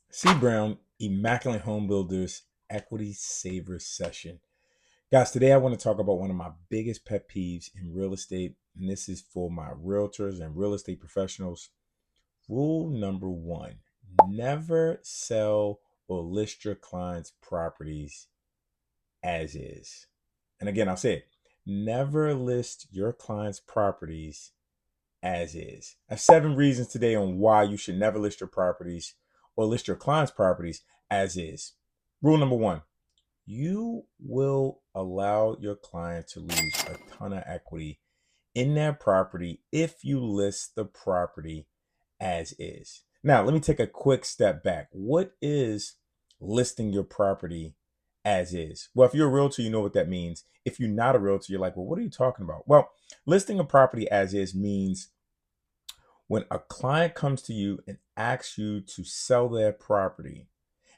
C. Brown, Immaculate Home Builders Equity Saver Session. Guys, today I want to talk about one of my biggest pet peeves in real estate, and this is for my realtors and real estate professionals. Rule number one: never sell or list your clients' properties as is. And again, I'll say it: never list your clients' properties as is. I have 7 reasons today on why you should never list your properties or list your clients' properties as is. Rule number one: you will allow your client to lose a ton of equity in their property if you list the property as is. Now, let me take a quick step back. What is listing your property as is? Well, if you're a realtor, you know what that means. If you're not a realtor, you're like, well, what are you talking about? Well, listing a property as is means when a client comes to you and asks you to sell their property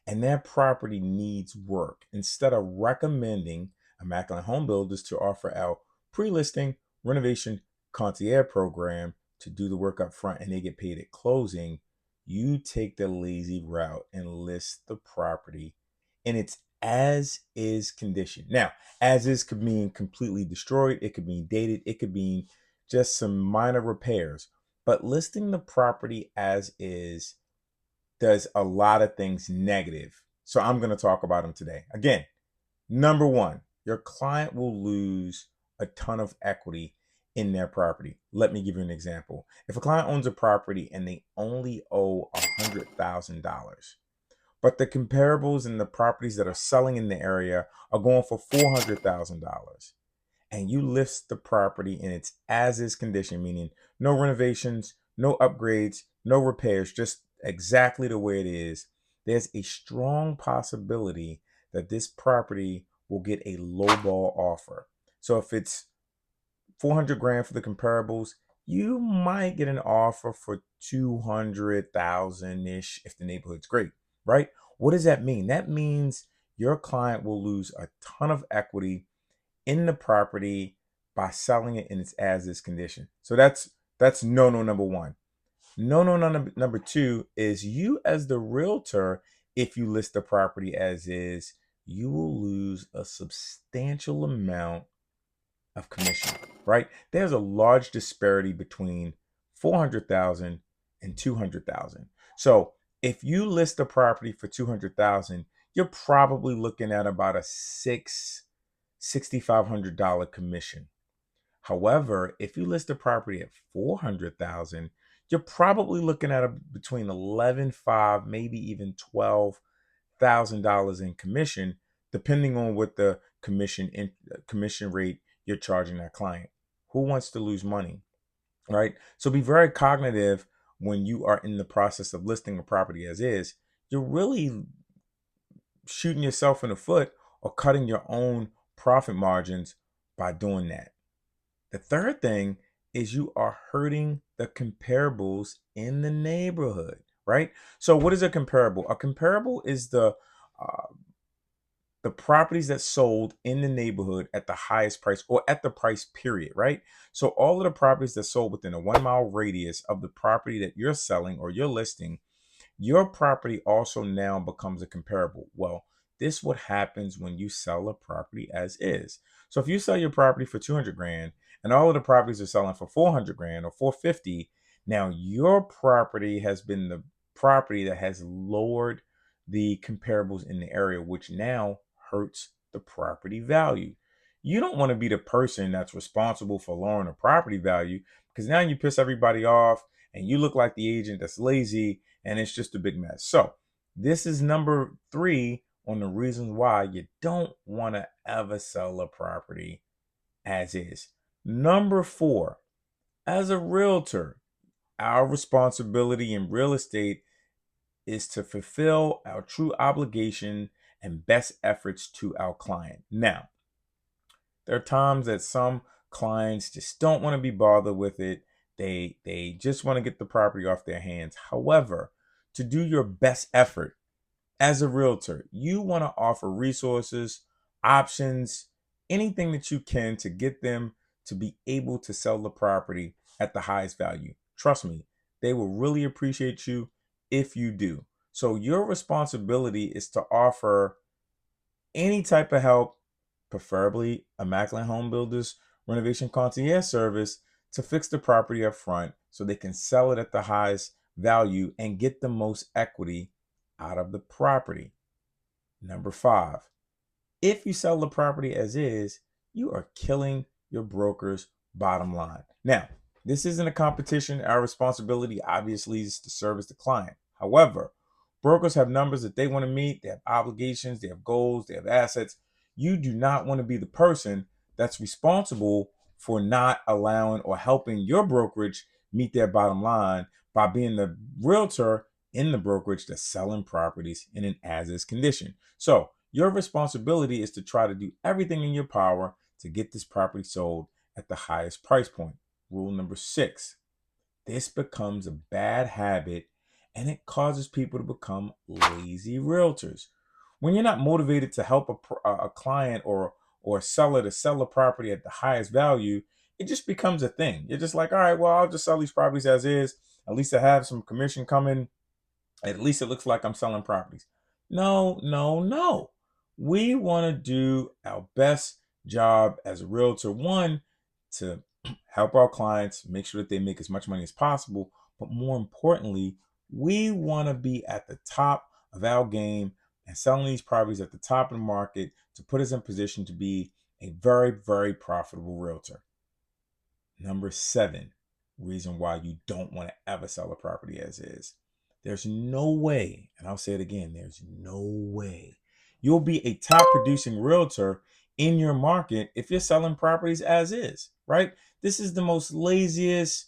and that property needs work, instead of recommending Immaculate Home Builders to offer our pre-listing renovation concierge program to do the work up front and they get paid at closing, you take the lazy route and list the property in its as is condition. Now, as is could mean completely destroyed, it could mean dated, it could mean just some minor repairs. But listing the property as is does a lot of things negative. So I'm going to talk about them today. Again, number one, your client will lose a ton of equity in their property. Let me give you an example. If a client owns a property and they only owe $100,000, but the comparables and the properties that are selling in the area are going for $400,000, and you list the property in its as is condition, meaning no renovations, no upgrades, no repairs, just exactly the way it is, there's a strong possibility that this property will get a lowball offer. So if it's 400 grand for the comparables, you might get an offer for 200,000 ish if the neighborhood's great, right? What does that mean? That means your client will lose a ton of equity in the property by selling it in its as is condition. So that's no number one. No number two is you as the realtor, if you list the property as is, you will lose a substantial amount of commission, right? There's a large disparity between 400,000 and 200,000. So if you list the property for 200,000, you're probably looking at about a $6,500 commission. However, if you list the property at 400,000, you're probably looking at between 11,500, maybe even $12,000 in commission, depending on what the commission rate you're charging that client. Who wants to lose money, right? So be very cognitive when you are in the process of listing a property as is. You're really shooting yourself in the foot or cutting your own profit margins by doing that. The third thing is you are hurting the comparables in the neighborhood, right? So what is a comparable? A comparable is uh, the properties that sold in the neighborhood at the highest price or at the price period, right? So all of the properties that sold within a 1 mile radius of the property that you're selling or you're listing, your property also now becomes a comparable. Well, this what happens when you sell a property as is. So if you sell your property for 200 grand and all of the properties are selling for 400 grand or 450, now your property has been the property that has lowered the comparables in the area, which now hurts the property value. You don't want to be the person that's responsible for lowering the property value, because now you piss everybody off and you look like the agent that's lazy and it's just a big mess. So, this is number three on the reasons why you don't want to ever sell a property as is. Number four, as a realtor, our responsibility in real estate is to fulfill our true obligation and best efforts to our client. Now, there are times that some clients just don't want to be bothered with it. They just want to get the property off their hands. However, to do your best effort as a realtor, you want to offer resources, options, anything that you can to get them to be able to sell the property at the highest value. Trust me, they will really appreciate you if you do. So your responsibility is to offer any type of help, preferably immaculate home builders renovation concierge service, to fix the property up front so they can sell it at the highest value and get the most equity out of the property. Number 5, if you sell the property as is, you are killing your broker's bottom line. Now, this isn't a competition. Our responsibility obviously is to service the client. However, brokers have numbers that they want to meet, they have obligations, they have goals, they have assets. You do not want to be the person that's responsible for not allowing or helping your brokerage meet their bottom line by being the realtor in the brokerage that's selling properties in an as-is condition. So your responsibility is to try to do everything in your power to get this property sold at the highest price point. Rule number 6, this becomes a bad habit and it causes people to become lazy realtors. When you're not motivated to help a client or a seller to sell a property at the highest value, it just becomes a thing. You're just like, all right, well, I'll just sell these properties as is. At least I have some commission coming. At least it looks like I'm selling properties. No, no, no. We want to do our best job as a realtor. One, to help our clients make sure that they make as much money as possible. But more importantly, we want to be at the top of our game and selling these properties at the top of the market to put us in position to be a very, very profitable realtor. Number 7, reason why you don't want to ever sell a property as is. There's no way, and I'll say it again, there's no way you'll be a top producing realtor in your market if you're selling properties as is, right? This is the most laziest,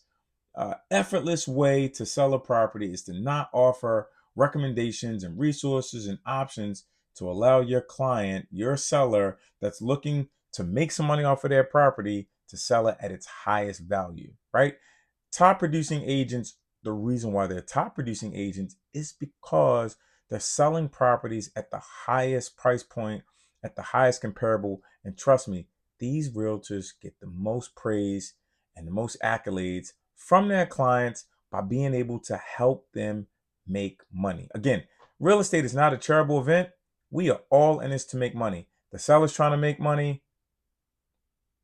effortless way to sell a property, is to not offer recommendations and resources and options to allow your client, your seller that's looking to make some money off of their property, to sell it at its highest value, right? Top producing agents, the reason why they're top producing agents is because they're selling properties at the highest price point, at the highest comparable. And trust me, these realtors get the most praise and the most accolades from their clients by being able to help them make money. Again, real estate is not a charitable event. We are all in this to make money. The seller's trying to make money.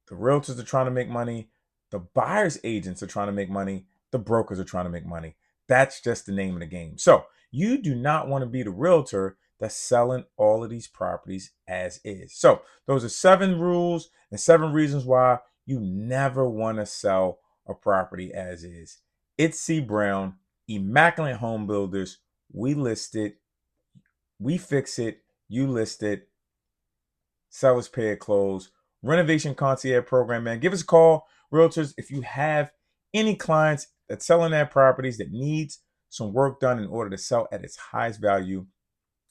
The realtors are trying to make money. The buyer's agents are trying to make money. The brokers are trying to make money. That's just the name of the game. So you do not want to be the realtor that's selling all of these properties as is. So those are 7 rules and 7 reasons why you never want to sell a property as is. It's C. Brown, Immaculate Home Builders. We list it, we fix it, you list it. Sellers pay at close. Renovation concierge program, man. Give us a call, realtors, if you have any clients that's selling their properties that needs some work done in order to sell at its highest value.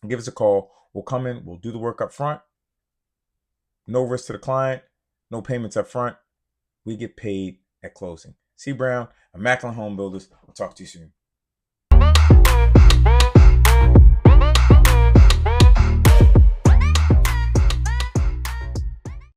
Give us a call. We'll come in. We'll do the work up front. No risk to the client. No payments up front. We get paid at closing. C. Brown, Immaculate Home Builders. I'll talk to you soon.